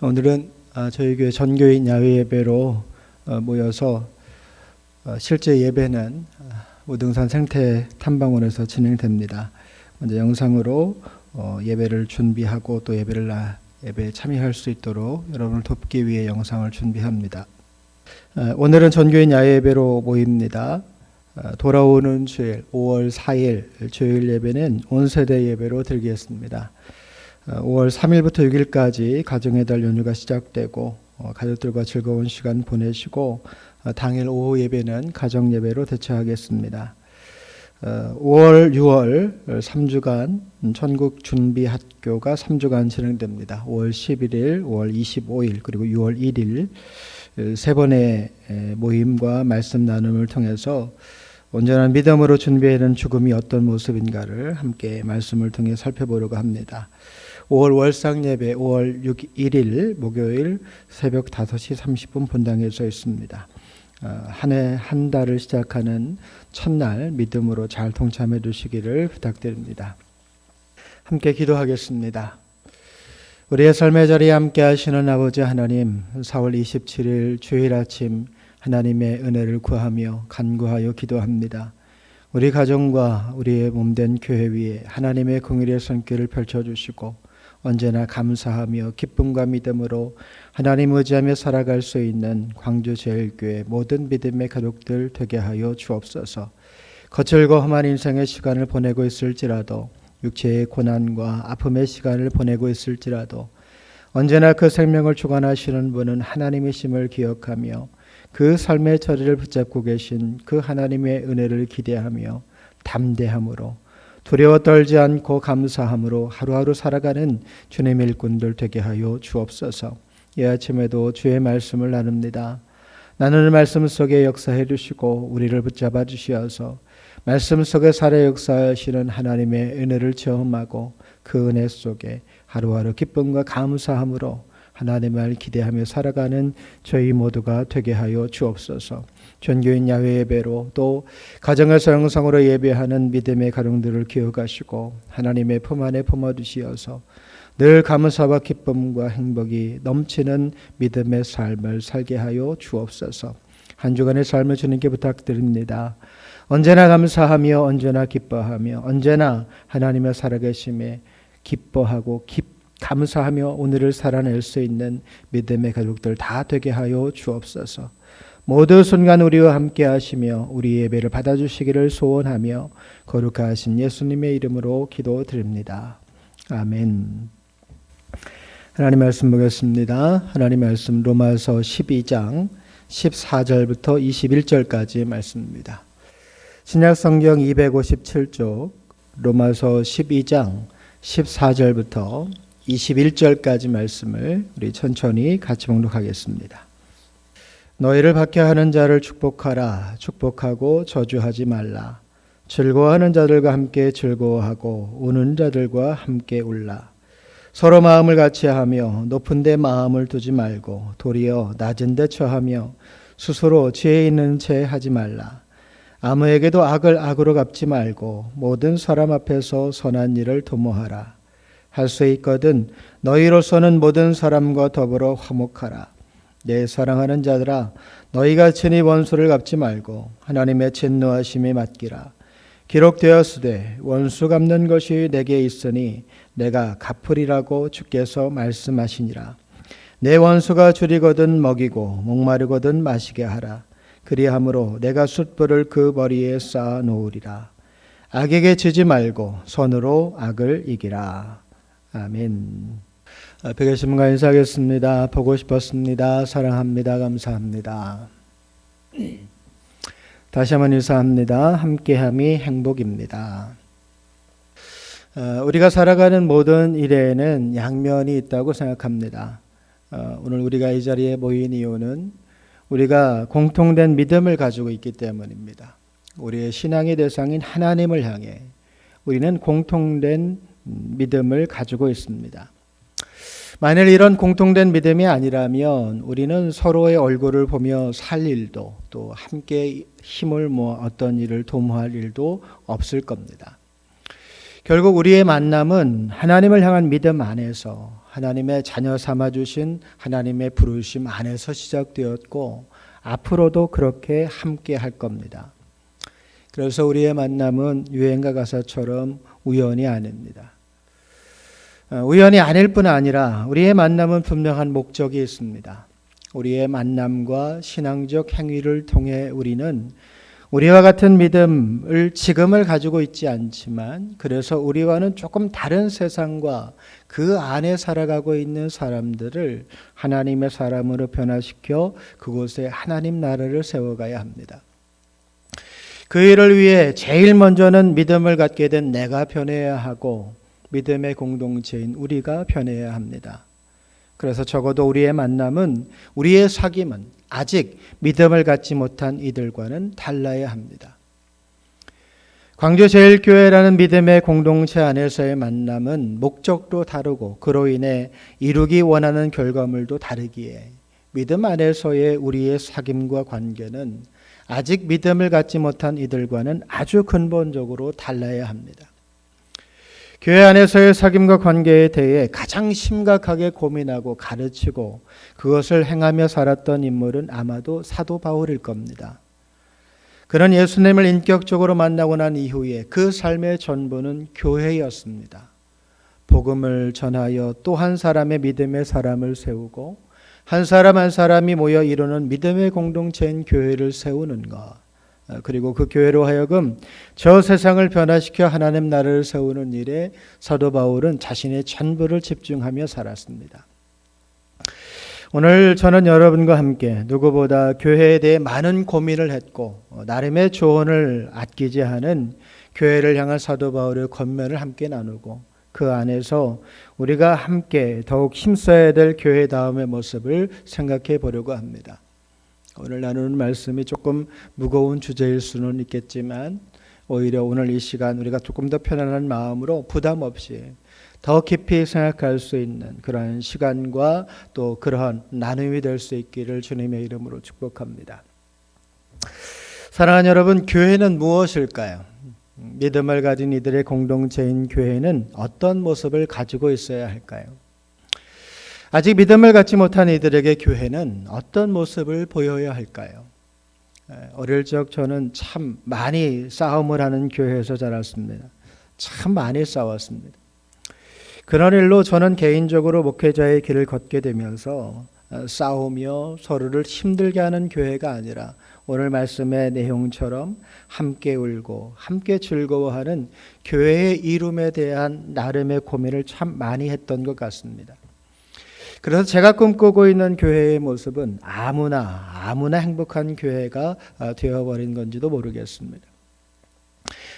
오늘은 저희 교회 전교인 야외 예배로 모여서 실제 예배는 우등산 생태 탐방원에서 진행됩니다. 먼저 영상으로 예배를 준비하고 또 예배에 참여할 수 있도록 여러분을 돕기 위해 영상을 준비합니다. 오늘은 전교인 야외 예배로 모입니다. 돌아오는 주일 5월 4일 주일 예배는 온 세대 예배로 드리겠습니다. 5월 3일부터 6일까지 가정의 달 연휴가 시작되고 가족들과 즐거운 시간 보내시고 당일 오후 예배는 가정 예배로 대처하겠습니다. 5월 6월 3주간 전국 준비 학교가 3주간 진행됩니다. 5월 11일, 5월 25일 그리고 6월 1일 세 번의 모임과 말씀 나눔을 통해서 온전한 믿음으로 준비하는 죽음이 어떤 모습인가를 함께 말씀을 통해 살펴보려고 합니다. 5월 월상 예배 5월 1일 목요일 새벽 5시 30분 본당에서 있습니다. 한 달을 시작하는 첫날 믿음으로 잘 동참해 주시기를 부탁드립니다. 함께 기도하겠습니다. 우리의 삶의 자리에 함께 하시는 아버지 하나님, 4월 27일 주일 아침 하나님의 은혜를 구하며 간구하여 기도합니다. 우리 가정과 우리의 몸된 교회 위에 하나님의 긍휼의 손길을 펼쳐주시고 언제나 감사하며 기쁨과 믿음으로 하나님 의지하며 살아갈 수 있는 광주제일교회 모든 믿음의 가족들 되게 하여 주옵소서. 거칠고 험한 인생의 시간을 보내고 있을지라도 육체의 고난과 아픔의 시간을 보내고 있을지라도 언제나 그 생명을 주관하시는 분은 하나님이심을 기억하며 그 삶의 자리를 붙잡고 계신 그 하나님의 은혜를 기대하며 담대함으로 두려워 떨지 않고 감사함으로 하루하루 살아가는 주님의 일꾼들 되게 하여 주옵소서. 이 아침에도 주의 말씀을 나눕니다. 나누는 말씀 속에 역사해 주시고 우리를 붙잡아 주시어서 말씀 속에 살아 역사하시는 하나님의 은혜를 체험하고 그 은혜 속에 하루하루 기쁨과 감사함으로 하나님을 기대하며 살아가는 저희 모두가 되게 하여 주옵소서. 전교인 야외 예배로 또 가정에서 영상으로 예배하는 믿음의 가정들을 기억하시고 하나님의 품 안에 품어주시어서 늘 감사와 기쁨과 행복이 넘치는 믿음의 삶을 살게 하여 주옵소서. 한 주간의 삶을 주님께 부탁드립니다. 언제나 감사하며 언제나 기뻐하며 언제나 하나님의 살아계심에 기뻐하고 감사하며 오늘을 살아낼 수 있는 믿음의 가족들 다 되게 하여 주옵소서. 모든 순간 우리와 함께 하시며 우리 예배를 받아주시기를 소원하며 거룩하신 예수님의 이름으로 기도드립니다. 아멘. 하나님 말씀 보겠습니다. 하나님 말씀 로마서 12장 14절부터 21절까지 말씀입니다. 신약성경 257쪽 로마서 12장 14절부터 21절까지 말씀을 우리 천천히 같이 봉독하겠습니다. 너희를 박해하는 자를 축복하라. 축복하고 저주하지 말라. 즐거워하는 자들과 함께 즐거워하고 우는 자들과 함께 울라. 서로 마음을 같이 하며 높은 데 마음을 두지 말고 도리어 낮은 데 처하며 스스로 지혜 있는 채 하지 말라. 아무에게도 악을 악으로 갚지 말고 모든 사람 앞에서 선한 일을 도모하라. 할 수 있거든 너희로서는 모든 사람과 더불어 화목하라. 내 사랑하는 자들아, 너희가 친히 원수를 갚지 말고 하나님의 진노하심에 맡기라. 기록되었으되 원수 갚는 것이 내게 있으니 내가 갚으리라고 주께서 말씀하시니라. 내 원수가 줄이거든 먹이고 목마르거든 마시게 하라. 그리함으로 내가 숯불을 그 머리에 쌓아 놓으리라. 악에게 지지 말고 손으로 악을 이기라. 아멘. 앞에 계신 분과 인사하겠습니다. 보고 싶었습니다. 사랑합니다. 감사합니다. 다시 한번 인사합니다. 함께함이 행복입니다. 우리가 살아가는 모든 일에는 양면이 있다고 생각합니다. 오늘 우리가 이 자리에 모인 이유는 우리가 공통된 믿음을 가지고 있기 때문입니다. 우리의 신앙의 대상인 하나님을 향해 우리는 공통된 믿음을 가지고 있습니다. 만일 이런 공통된 믿음이 아니라면 우리는 서로의 얼굴을 보며 살 일도 또 함께 힘을 모아 어떤 일을 도모할 일도 없을 겁니다. 결국 우리의 만남은 하나님을 향한 믿음 안에서 하나님의 자녀 삼아주신 하나님의 부르심 안에서 시작되었고 앞으로도 그렇게 함께 할 겁니다. 그래서 우리의 만남은 유행가 가사처럼 우연이 아닙니다. 우연이 아닐 뿐 아니라 우리의 만남은 분명한 목적이 있습니다. 우리의 만남과 신앙적 행위를 통해 우리는 우리와 같은 믿음을 지금을 가지고 있지 않지만 그래서 우리와는 조금 다른 세상과 그 안에 살아가고 있는 사람들을 하나님의 사람으로 변화시켜 그곳에 하나님 나라를 세워가야 합니다. 그 일을 위해 제일 먼저는 믿음을 갖게 된 내가 변해야 하고 믿음의 공동체인 우리가 변해야 합니다. 그래서 적어도 우리의 만남은, 우리의 사귐은 아직 믿음을 갖지 못한 이들과는 달라야 합니다. 광주제일교회라는 믿음의 공동체 안에서의 만남은 목적도 다르고 그로 인해 이루기 원하는 결과물도 다르기에 믿음 안에서의 우리의 사귐과 관계는 아직 믿음을 갖지 못한 이들과는 아주 근본적으로 달라야 합니다. 교회 안에서의 사귐과 관계에 대해 가장 심각하게 고민하고 가르치고 그것을 행하며 살았던 인물은 아마도 사도 바울일 겁니다. 그는 예수님을 인격적으로 만나고 난 이후에 그 삶의 전부는 교회였습니다. 복음을 전하여 또 한 사람의 믿음의 사람을 세우고 한 사람 한 사람이 모여 이루는 믿음의 공동체인 교회를 세우는 것, 그리고 그 교회로 하여금 저 세상을 변화시켜 하나님 나라를 세우는 일에 사도 바울은 자신의 전부를 집중하며 살았습니다. 오늘 저는 여러분과 함께 누구보다 교회에 대해 많은 고민을 했고 나름의 조언을 아끼지 않은 교회를 향한 사도 바울의 권면을 함께 나누고 그 안에서 우리가 함께 더욱 힘써야 될 교회다움의 모습을 생각해 보려고 합니다. 오늘 나누는 말씀이 조금 무거운 주제일 수는 있겠지만 오히려 오늘 이 시간 우리가 조금 더 편안한 마음으로 부담 없이 더 깊이 생각할 수 있는 그러한 시간과 또 그러한 나눔이 될 수 있기를 주님의 이름으로 축복합니다. 사랑하는 여러분, 교회는 무엇일까요? 믿음을 가진 이들의 공동체인 교회는 어떤 모습을 가지고 있어야 할까요? 아직 믿음을 갖지 못한 이들에게 교회는 어떤 모습을 보여야 할까요? 어릴 적 저는 참 많이 싸움을 하는 교회에서 자랐습니다. 참 많이 싸웠습니다. 그런 일로 저는 개인적으로 목회자의 길을 걷게 되면서 싸우며 서로를 힘들게 하는 교회가 아니라 오늘 말씀의 내용처럼 함께 울고 함께 즐거워하는 교회의 이름에 대한 나름의 고민을 참 많이 했던 것 같습니다. 그래서 제가 꿈꾸고 있는 교회의 모습은 아무나 행복한 교회가 되어버린 건지도 모르겠습니다.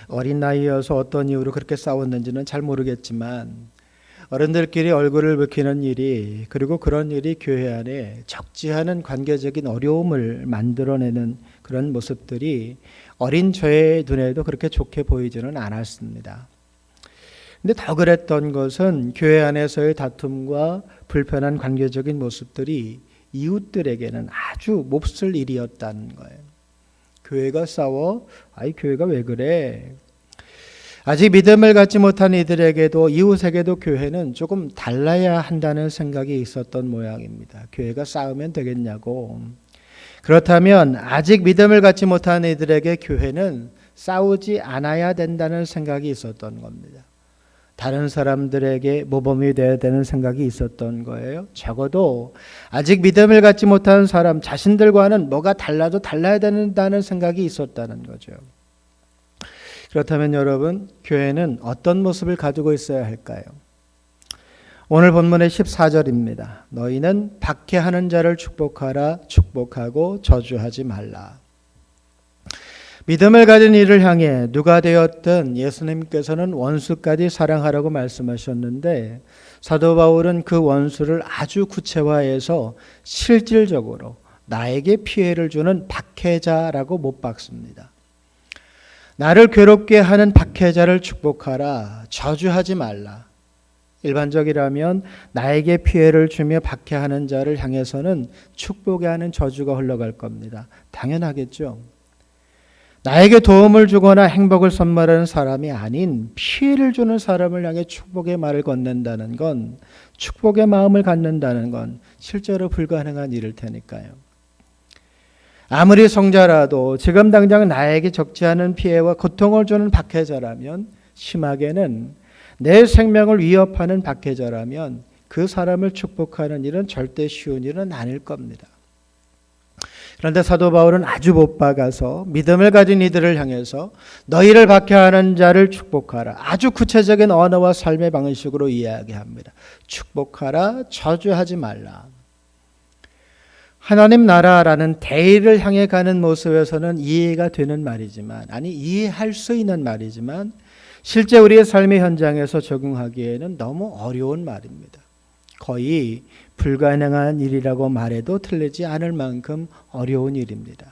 어린 나이여서 어떤 이유로 그렇게 싸웠는지는 잘 모르겠지만 어른들끼리 얼굴을 붉히는 일이, 그리고 그런 일이 교회 안에 적지 않은 관계적인 어려움을 만들어내는 그런 모습들이 어린 저의 눈에도 그렇게 좋게 보이지는 않았습니다. 근데 더 그랬던 것은 교회 안에서의 다툼과 불편한 관계적인 모습들이 이웃들에게는 아주 몹쓸 일이었다는 거예요. 교회가 싸워? 아이, 교회가 왜 그래? 아직 믿음을 갖지 못한 이들에게도 이웃에게도 교회는 조금 달라야 한다는 생각이 있었던 모양입니다. 교회가 싸우면 되겠냐고. 그렇다면 아직 믿음을 갖지 못한 이들에게 교회는 싸우지 않아야 된다는 생각이 있었던 겁니다. 다른 사람들에게 모범이 되어야 되는 생각이 있었던 거예요. 적어도 아직 믿음을 갖지 못한 사람 자신들과는 뭐가 달라도 달라야 된다는 생각이 있었다는 거죠. 그렇다면 여러분, 교회는 어떤 모습을 가지고 있어야 할까요? 오늘 본문의 14절입니다. 너희는 박해하는 자를 축복하라. 축복하고 저주하지 말라. 믿음을 가진 이를 향해 누가 되었든 예수님께서는 원수까지 사랑하라고 말씀하셨는데 사도 바울은 그 원수를 아주 구체화해서 실질적으로 나에게 피해를 주는 박해자라고 못 박습니다. 나를 괴롭게 하는 박해자를 축복하라. 저주하지 말라. 일반적이라면 나에게 피해를 주며 박해하는 자를 향해서는 축복해 하는 저주가 흘러갈 겁니다. 당연하겠죠. 나에게 도움을 주거나 행복을 선물하는 사람이 아닌 피해를 주는 사람을 향해 축복의 말을 건넨다는 건, 축복의 마음을 갖는다는 건 실제로 불가능한 일일 테니까요. 아무리 성자라도 지금 당장 나에게 적지 않은 피해와 고통을 주는 박해자라면, 심하게는 내 생명을 위협하는 박해자라면 그 사람을 축복하는 일은 절대 쉬운 일은 아닐 겁니다. 그런데 사도 바울은 아주 못 박아서 믿음을 가진 이들을 향해서 너희를 박해하는 자를 축복하라. 아주 구체적인 언어와 삶의 방식으로 이야기합니다. 축복하라, 저주하지 말라. 하나님 나라라는 대의를 향해 가는 모습에서는 이해가 되는 말이지만, 아니 이해할 수 있는 말이지만 실제 우리의 삶의 현장에서 적용하기에는 너무 어려운 말입니다. 거의 불가능한 일이라고 말해도 틀리지 않을 만큼 어려운 일입니다.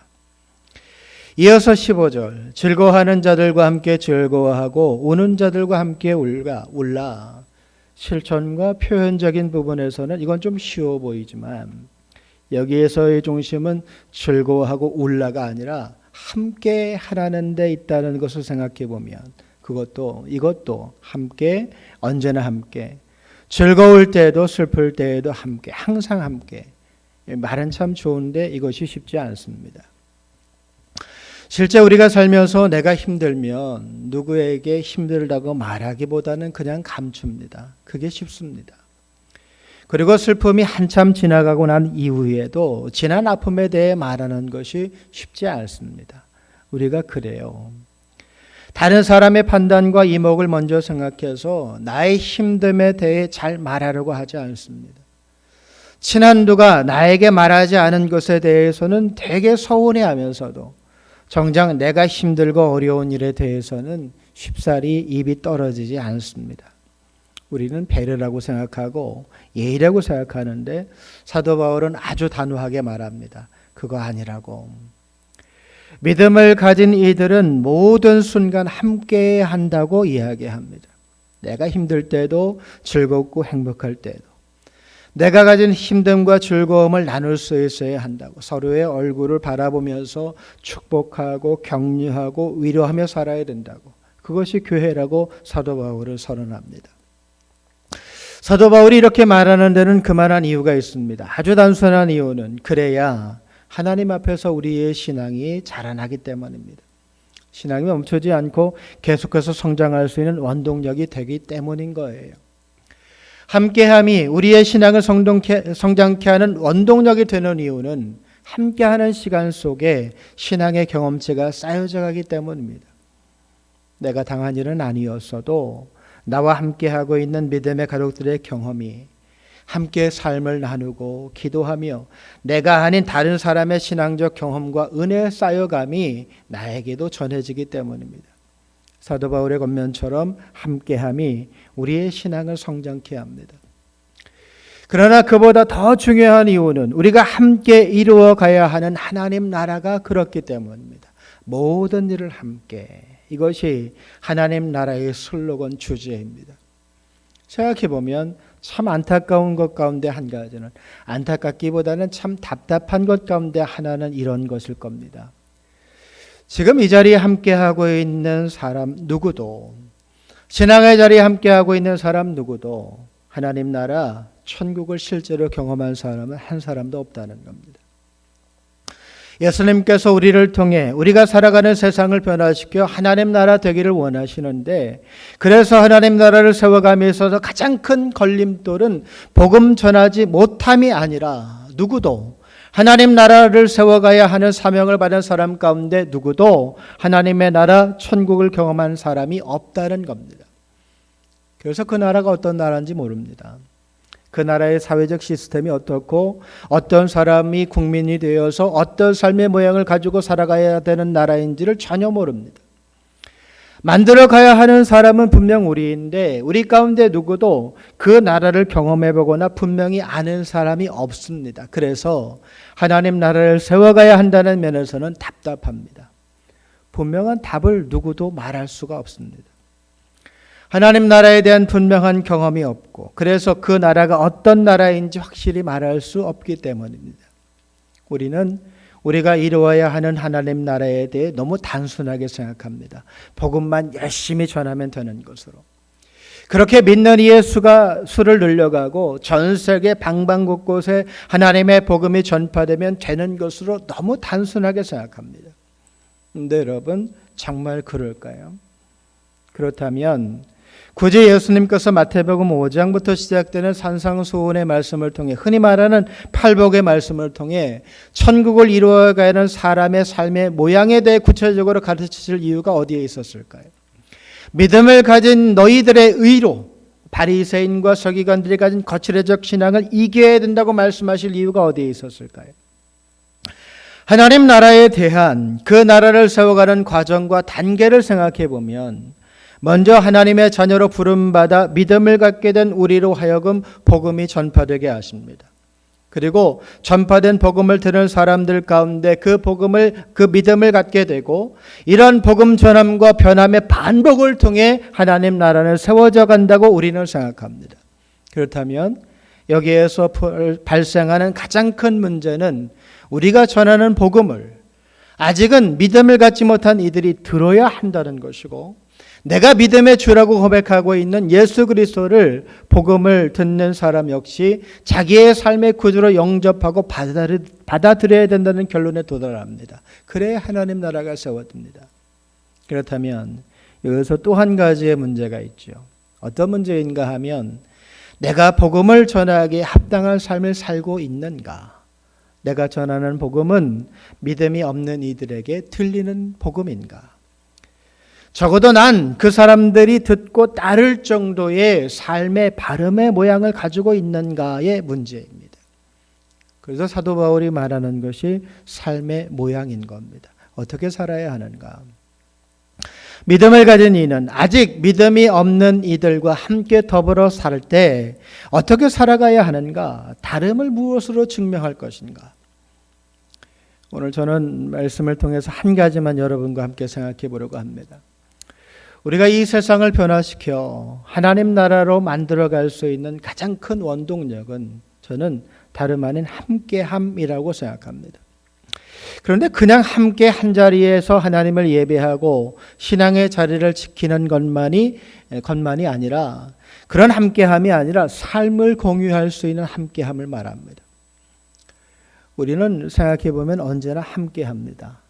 이어서 15절, 즐거워하는 자들과 함께 즐거워하고 우는 자들과 함께 울라. 실천과 표현적인 부분에서는 이건 좀 쉬워 보이지만 여기에서의 중심은 즐거워하고 울라가 아니라 함께 하라는 데 있다는 것을 생각해 보면 이것도 함께, 언제나 함께, 즐거울 때에도 슬플 때에도 함께, 항상 함께. 말은 참 좋은데 이것이 쉽지 않습니다. 실제 우리가 살면서 내가 힘들면 누구에게 힘들다고 말하기보다는 그냥 감춥니다. 그게 쉽습니다. 그리고 슬픔이 한참 지나가고 난 이후에도 지난 아픔에 대해 말하는 것이 쉽지 않습니다. 우리가 그래요. 다른 사람의 판단과 이목을 먼저 생각해서 나의 힘듦에 대해 잘 말하려고 하지 않습니다. 친한 누가 나에게 말하지 않은 것에 대해서는 되게 서운해하면서도 정작 내가 힘들고 어려운 일에 대해서는 쉽사리 입이 떨어지지 않습니다. 우리는 배려라고 생각하고 예의라고 생각하는데 사도 바울은 아주 단호하게 말합니다. 그거 아니라고. 믿음을 가진 이들은 모든 순간 함께 한다고 이야기합니다. 내가 힘들 때도 즐겁고 행복할 때도 내가 가진 힘듦과 즐거움을 나눌 수 있어야 한다고, 서로의 얼굴을 바라보면서 축복하고 격려하고 위로하며 살아야 된다고, 그것이 교회라고 사도 바울은 선언합니다. 사도 바울이 이렇게 말하는 데는 그만한 이유가 있습니다. 아주 단순한 이유는 그래야 하나님 앞에서 우리의 신앙이 자라나기 때문입니다. 신앙이 멈추지 않고 계속해서 성장할 수 있는 원동력이 되기 때문인 거예요. 함께함이 우리의 신앙을 성장케 하는 원동력이 되는 이유는 함께하는 시간 속에 신앙의 경험치가 쌓여져 가기 때문입니다. 내가 당한 일은 아니었어도 나와 함께하고 있는 믿음의 가족들의 경험이 함께 삶을 나누고 기도하며 내가 아닌 다른 사람의 신앙적 경험과 은혜의 쌓여감이 나에게도 전해지기 때문입니다. 사도 바울의 권면처럼 함께함이 우리의 신앙을 성장케 합니다. 그러나 그보다 더 중요한 이유는 우리가 함께 이루어 가야 하는 하나님 나라가 그렇기 때문입니다. 모든 일을 함께. 이것이 하나님 나라의 슬로건 주제입니다. 생각해보면 참 안타까운 것 가운데 한 가지는, 안타깝기보다는 참 답답한 것 가운데 하나는 이런 것일 겁니다. 지금 이 자리에 함께하고 있는 사람 누구도, 신앙의 자리에 함께하고 있는 사람 누구도 하나님 나라 천국을 실제로 경험한 사람은 한 사람도 없다는 겁니다. 예수님께서 우리를 통해 우리가 살아가는 세상을 변화시켜 하나님 나라 되기를 원하시는데, 그래서 하나님 나라를 세워감에 있어서 가장 큰 걸림돌은 복음 전하지 못함이 아니라 누구도 하나님 나라를 세워가야 하는 사명을 받은 사람 가운데 누구도 하나님의 나라 천국을 경험한 사람이 없다는 겁니다. 그래서 그 나라가 어떤 나라인지 모릅니다. 그 나라의 사회적 시스템이 어떻고 어떤 사람이 국민이 되어서 어떤 삶의 모양을 가지고 살아가야 되는 나라인지를 전혀 모릅니다. 만들어 가야 하는 사람은 분명 우리인데 우리 가운데 누구도 그 나라를 경험해 보거나 분명히 아는 사람이 없습니다. 그래서 하나님 나라를 세워가야 한다는 면에서는 답답합니다. 분명한 답을 누구도 말할 수가 없습니다. 하나님 나라에 대한 분명한 경험이 없고, 그래서 그 나라가 어떤 나라인지 확실히 말할 수 없기 때문입니다. 우리는 우리가 이루어야 하는 하나님 나라에 대해 너무 단순하게 생각합니다. 복음만 열심히 전하면 되는 것으로. 그렇게 믿는 이의 수를 늘려가고 전 세계 방방곳곳에 하나님의 복음이 전파되면 되는 것으로 너무 단순하게 생각합니다. 근데 여러분, 정말 그럴까요? 그렇다면 굳이 예수님께서 마태복음 5장부터 시작되는 산상수훈의 말씀을 통해, 흔히 말하는 팔복의 말씀을 통해 천국을 이루어가야 하는 사람의 삶의 모양에 대해 구체적으로 가르치실 이유가 어디에 있었을까요? 믿음을 가진 너희들의 의로 바리새인과 서기관들이 가진 거칠애적 신앙을 이겨야 된다고 말씀하실 이유가 어디에 있었을까요? 하나님 나라에 대한 그 나라를 세워가는 과정과 단계를 생각해 보면 먼저 하나님의 자녀로 부름받아 믿음을 갖게 된 우리로 하여금 복음이 전파되게 하십니다. 그리고 전파된 복음을 들은 사람들 가운데 그 믿음을 갖게 되고, 이런 복음 전함과 변함의 반복을 통해 하나님 나라는 세워져 간다고 우리는 생각합니다. 그렇다면 여기에서 발생하는 가장 큰 문제는 우리가 전하는 복음을 아직은 믿음을 갖지 못한 이들이 들어야 한다는 것이고, 내가 믿음의 주라고 고백하고 있는 예수 그리스도를 복음을 듣는 사람 역시 자기의 삶의 구주로 영접하고 받아들여야 된다는 결론에 도달합니다. 그래야 하나님 나라가 세워집니다. 그렇다면 여기서 또 한 가지의 문제가 있죠. 어떤 문제인가 하면, 내가 복음을 전하기에 합당한 삶을 살고 있는가? 내가 전하는 복음은 믿음이 없는 이들에게 들리는 복음인가? 적어도 난 그 사람들이 듣고 따를 정도의 삶의 발음의 모양을 가지고 있는가의 문제입니다. 그래서 사도 바울이 말하는 것이 삶의 모양인 겁니다. 어떻게 살아야 하는가? 믿음을 가진 이는 아직 믿음이 없는 이들과 함께 더불어 살 때 어떻게 살아가야 하는가? 다름을 무엇으로 증명할 것인가? 오늘 저는 말씀을 통해서 한 가지만 여러분과 함께 생각해 보려고 합니다. 우리가 이 세상을 변화시켜 하나님 나라로 만들어갈 수 있는 가장 큰 원동력은 저는 다름 아닌 함께함이라고 생각합니다. 그런데 그냥 함께 한 자리에서 하나님을 예배하고 신앙의 자리를 지키는 것만이 아니라, 그런 함께함이 아니라 삶을 공유할 수 있는 함께함을 말합니다. 우리는 생각해 보면 언제나 함께합니다.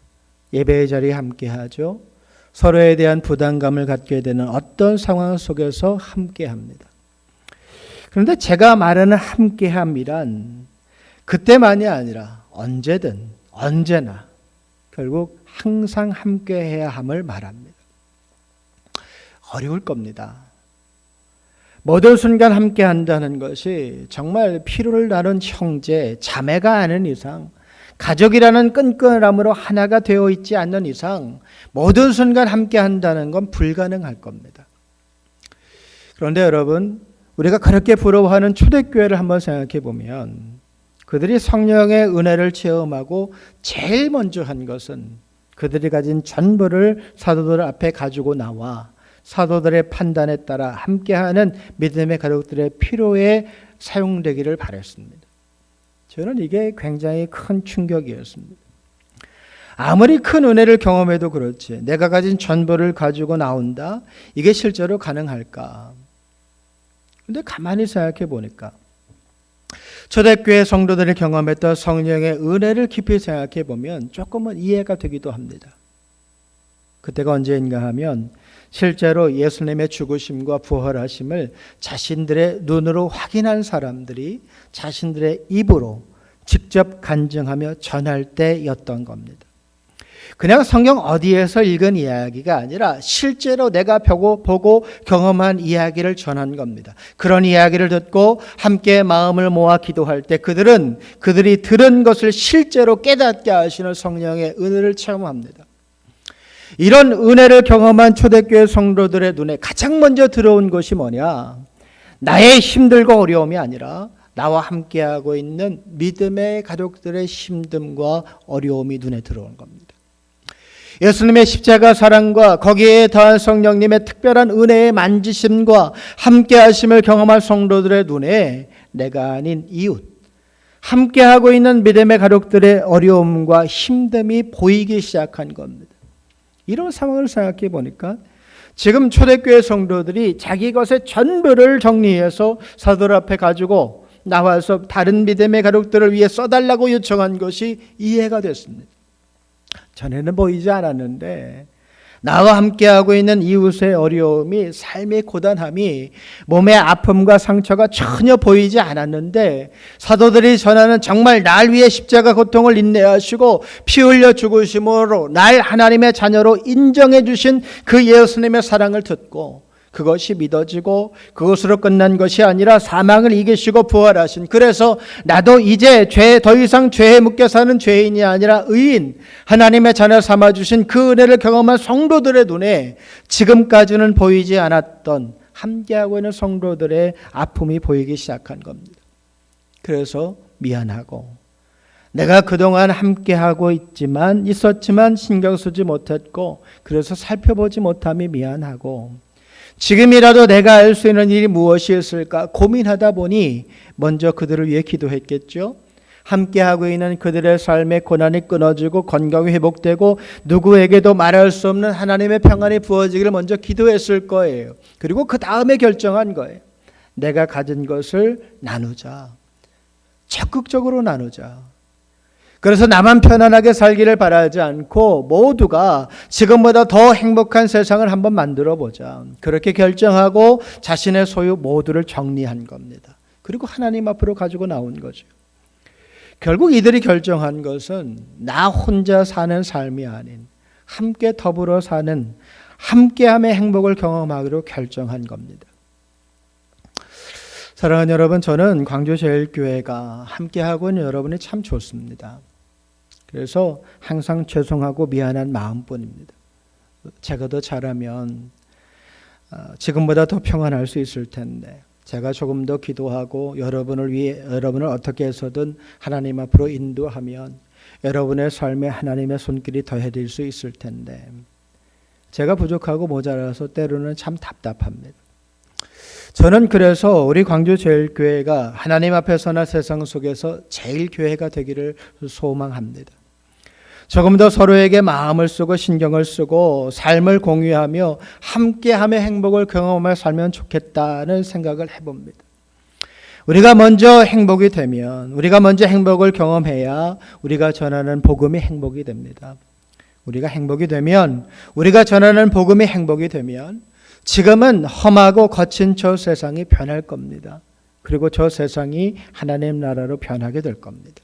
예배의 자리에 함께하죠. 서로에 대한 부담감을 갖게 되는 어떤 상황 속에서 함께합니다. 그런데 제가 말하는 함께함이란 그때만이 아니라 언제든 언제나 결국 항상 함께해야 함을 말합니다. 어려울 겁니다. 모든 순간 함께한다는 것이 정말 피로를 나눈 형제, 자매가 아닌 이상, 가족이라는 끈끈함으로 하나가 되어 있지 않는 이상 모든 순간 함께 한다는 건 불가능할 겁니다. 그런데 여러분, 우리가 그렇게 부러워하는 초대교회를 한번 생각해 보면 그들이 성령의 은혜를 체험하고 제일 먼저 한 것은 그들이 가진 전부를 사도들 앞에 가지고 나와 사도들의 판단에 따라 함께하는 믿음의 가족들의 필요에 사용되기를 바랐습니다. 저는 이게 굉장히 큰 충격이었습니다. 아무리 큰 은혜를 경험해도 그렇지, 내가 가진 전부를 가지고 나온다? 이게 실제로 가능할까? 근데 가만히 생각해 보니까 초대교회 성도들이 경험했던 성령의 은혜를 깊이 생각해 보면 조금은 이해가 되기도 합니다. 그때가 언제인가 하면 실제로 예수님의 죽으심과 부활하심을 자신들의 눈으로 확인한 사람들이 자신들의 입으로 직접 간증하며 전할 때였던 겁니다. 그냥 성경 어디에서 읽은 이야기가 아니라 실제로 내가 보고 경험한 이야기를 전한 겁니다. 그런 이야기를 듣고 함께 마음을 모아 기도할 때 그들이 들은 것을 실제로 깨닫게 하시는 성령의 은혜를 체험합니다. 이런 은혜를 경험한 초대교회 성도들의 눈에 가장 먼저 들어온 것이 뭐냐? 나의 힘들고 어려움이 아니라 나와 함께하고 있는 믿음의 가족들의 힘듦과 어려움이 눈에 들어온 겁니다. 예수님의 십자가 사랑과 거기에 더한 성령님의 특별한 은혜의 만지심과 함께하심을 경험한 성도들의 눈에 내가 아닌 이웃, 함께하고 있는 믿음의 가족들의 어려움과 힘듦이 보이기 시작한 겁니다. 이런 상황을 생각해 보니까 지금 초대교회 성도들이 자기 것의 전부를 정리해서 사도들 앞에 가지고 나와서 다른 믿음의 가족들을 위해 써달라고 요청한 것이 이해가 됐습니다. 전에는 보이지 않았는데 나와 함께하고 있는 이웃의 어려움이, 삶의 고단함이, 몸의 아픔과 상처가 전혀 보이지 않았는데 사도들이 전하는 정말 날 위해 십자가 고통을 인내하시고 피 흘려 죽으심으로 날 하나님의 자녀로 인정해 주신 그 예수님의 사랑을 듣고 그것이 믿어지고 그것으로 끝난 것이 아니라 사망을 이기시고 부활하신, 그래서 나도 이제 더 이상 죄에 묶여 사는 죄인이 아니라 의인, 하나님의 자녀 삼아주신 그 은혜를 경험한 성도들의 눈에 지금까지는 보이지 않았던 함께하고 있는 성도들의 아픔이 보이기 시작한 겁니다. 그래서 미안하고, 내가 그동안 함께하고 있었지만 신경 쓰지 못했고 그래서 살펴보지 못함이 미안하고, 지금이라도 내가 알 수 있는 일이 무엇이 있을까 고민하다 보니 먼저 그들을 위해 기도했겠죠. 함께하고 있는 그들의 삶의 고난이 끊어지고 건강이 회복되고 누구에게도 말할 수 없는 하나님의 평안이 부어지기를 먼저 기도했을 거예요. 그리고 그 다음에 결정한 거예요. 내가 가진 것을 나누자. 적극적으로 나누자. 그래서 나만 편안하게 살기를 바라지 않고 모두가 지금보다 더 행복한 세상을 한번 만들어 보자. 그렇게 결정하고 자신의 소유 모두를 정리한 겁니다. 그리고 하나님 앞으로 가지고 나온 거죠. 결국 이들이 결정한 것은 나 혼자 사는 삶이 아닌 함께 더불어 사는, 함께함의 행복을 경험하기로 결정한 겁니다. 사랑하는 여러분, 저는 광주제일교회가 함께하고 있는 여러분이 참 좋습니다. 그래서 항상 죄송하고 미안한 마음뿐입니다. 제가 더 잘하면 지금보다 더 평안할 수 있을 텐데, 제가 조금 더 기도하고 여러분을 어떻게 해서든 하나님 앞으로 인도하면 여러분의 삶에 하나님의 손길이 더해질 수 있을 텐데, 제가 부족하고 모자라서 때로는 참 답답합니다. 저는 그래서 우리 광주제일교회가 하나님 앞에서나 세상 속에서 제일 교회가 되기를 소망합니다. 조금 더 서로에게 마음을 쓰고 신경을 쓰고 삶을 공유하며 함께함의 행복을 경험하며 살면 좋겠다는 생각을 해봅니다. 우리가 먼저 행복이 되면, 우리가 먼저 행복을 경험해야 우리가 전하는 복음이 행복이 됩니다. 우리가 행복이 되면, 우리가 전하는 복음이 행복이 되면 지금은 험하고 거친 저 세상이 변할 겁니다. 그리고 저 세상이 하나님 나라로 변하게 될 겁니다.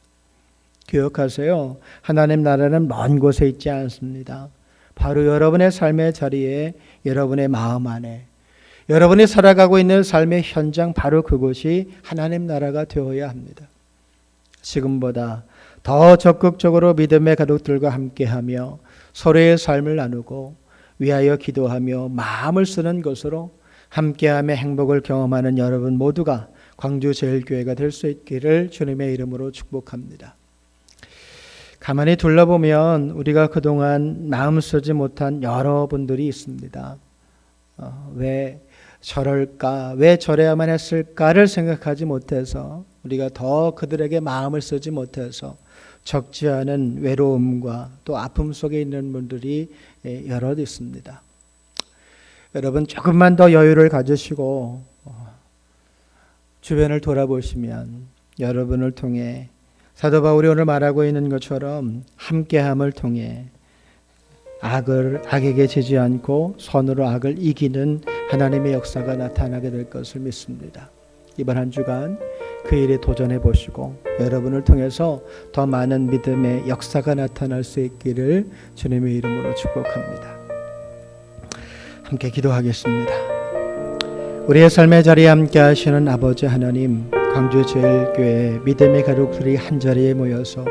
기억하세요. 하나님 나라는 먼 곳에 있지 않습니다. 바로 여러분의 삶의 자리에, 여러분의 마음 안에, 여러분이 살아가고 있는 삶의 현장, 바로 그곳이 하나님 나라가 되어야 합니다. 지금보다 더 적극적으로 믿음의 가족들과 함께하며 서로의 삶을 나누고 위하여 기도하며 마음을 쓰는 것으로 함께함의 행복을 경험하는 여러분 모두가 광주제일교회가 될 수 있기를 주님의 이름으로 축복합니다. 가만히 둘러보면 우리가 그동안 마음 쓰지 못한 여러분들이 있습니다. 왜 저럴까, 왜 저래야만 했을까를 생각하지 못해서, 우리가 더 그들에게 마음을 쓰지 못해서 적지 않은 외로움과 또 아픔 속에 있는 분들이 여럿 있습니다. 여러분, 조금만 더 여유를 가지시고 주변을 돌아보시면 여러분을 통해 사도 바울이 오늘 말하고 있는 것처럼 함께함을 통해 악에게 지지 않고 선으로 악을 이기는 하나님의 역사가 나타나게 될 것을 믿습니다. 이번 한 주간 그 일에 도전해 보시고 여러분을 통해서 더 많은 믿음의 역사가 나타날 수 있기를 주님의 이름으로 축복합니다. 함께 기도하겠습니다. 우리의 삶의 자리에 함께 하시는 아버지 하나님, 광주제일교회 믿음의 가족들이 한자리에 모여서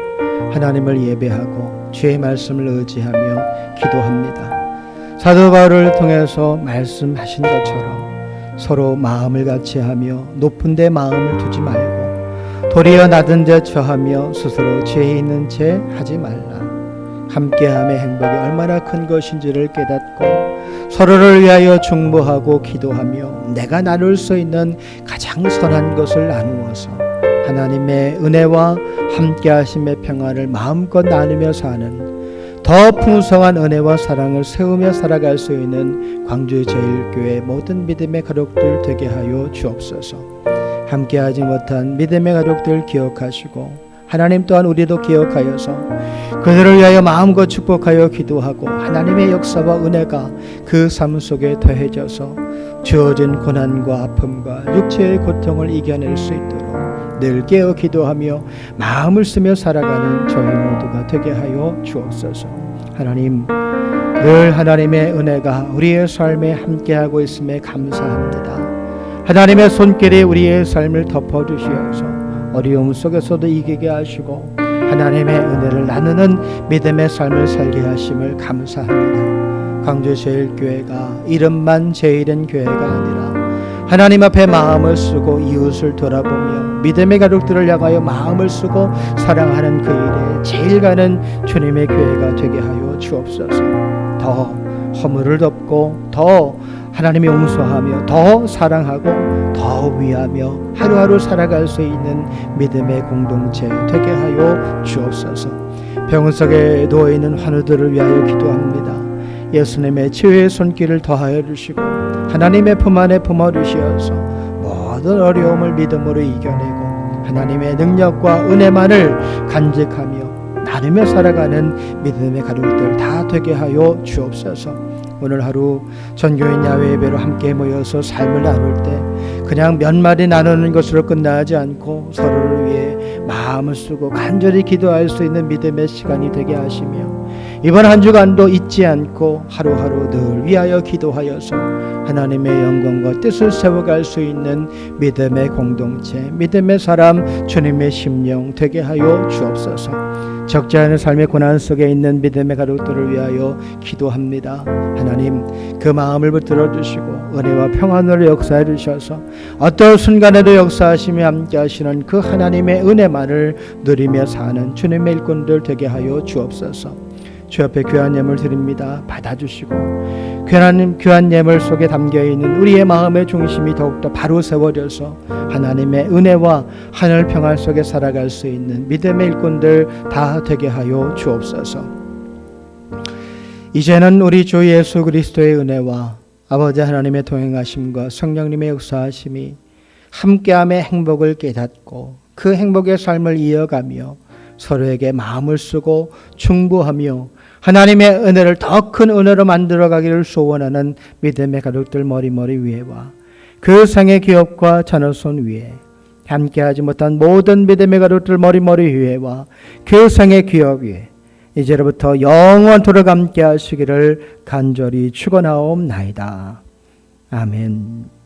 하나님을 예배하고 주의 말씀을 의지하며 기도합니다. 사도 바울을 통해서 말씀하신 것처럼 서로 마음을 같이 하며 높은 데 마음을 두지 말고 도리어 낮은 데 처하며 스스로 죄 있는 채 하지 말라. 함께함의 행복이 얼마나 큰 것인지를 깨닫고 서로를 위하여 중보하고 기도하며 내가 나눌 수 있는 가장 선한 것을 나누어서 하나님의 은혜와 함께하심의 평안을 마음껏 나누며 사는 더 풍성한 은혜와 사랑을 세우며 살아갈 수 있는 광주제일교회 모든 믿음의 가족들 되게 하여 주옵소서. 함께하지 못한 믿음의 가족들 기억하시고 하나님 또한 우리도 기억하여서 그들을 위하여 마음껏 축복하여 기도하고 하나님의 역사와 은혜가 그 삶 속에 더해져서 주어진 고난과 아픔과 육체의 고통을 이겨낼 수 있도록 늘 깨어 기도하며 마음을 쓰며 살아가는 저희 모두가 되게 하여 주옵소서. 하나님, 늘 하나님의 은혜가 우리의 삶에 함께하고 있음에 감사합니다. 하나님의 손길이 우리의 삶을 덮어주시어서 어려움 속에서도 이기게 하시고 하나님의 은혜를 나누는 믿음의 삶을 살게 하심을 감사합니다. 광주제일교회가 이름만 제일인 교회가 아니라 하나님 앞에 마음을 쓰고 이웃을 돌아보며 믿음의 가족들을 향하여 마음을 쓰고 사랑하는 그 일에 제일 가는 주님의 교회가 되게 하여 주옵소서. 더 허물을 덮고 더 하나님이 용서하며 더 사랑하고 더 위하며 하루하루 살아갈 수 있는 믿음의 공동체 되게 하여 주옵소서. 병원 속에 누워있는 환우들을 위하여 기도합니다. 예수님의 치유의 손길을 더하여 주시고 하나님의 품 안에 품어주시어서 모든 어려움을 믿음으로 이겨내고 하나님의 능력과 은혜만을 간직하며 나누며 살아가는 믿음의 가족들 다 되게 하여 주옵소서. 오늘 하루 전교인 야외 예배로 함께 모여서 삶을 나눌 때 그냥 몇 마디 나누는 것으로 끝나지 않고 서로를 위해 마음을 쓰고 간절히 기도할 수 있는 믿음의 시간이 되게 하시며 이번 한 주간도 잊지 않고 하루하루 늘 위하여 기도하여서 하나님의 영광과 뜻을 세워갈 수 있는 믿음의 공동체, 믿음의 사람, 주님의 심령 되게 하여 주옵소서. 적지 않은 삶의 고난 속에 있는 믿음의 가족들을 위하여 기도합니다. 하나님, 그 마음을 붙들어 주시고 은혜와 평안으로 역사해 주셔서 어떤 순간에도 역사하시며 함께 하시는 그 하나님의 은혜만을 누리며 사는 주님의 일꾼들 되게 하여 주옵소서. 주 앞에 귀한 예물 드립니다. 받아주시고 귀한 예물 속에 담겨있는 우리의 마음의 중심이 더욱더 바로 세워져서 하나님의 은혜와 하늘 평안 속에 살아갈 수 있는 믿음의 일꾼들 다 되게 하여 주옵소서. 이제는 우리 주 예수 그리스도의 은혜와 아버지 하나님의 동행하심과 성령님의 역사하심이 함께함의 행복을 깨닫고 그 행복의 삶을 이어가며 서로에게 마음을 쓰고 충고하며 하나님의 은혜를 더 큰 은혜로 만들어가기를 소원하는 믿음의 가족들 머리머리 위에와 그 상의 기업과 자녀손 위에 함께하지 못한 모든 믿음의 가족들 머리머리 위에와 그 상의 기업 위에 이제로부터 영원토록 함께 하시기를 간절히 축원하옵나이다. 아멘.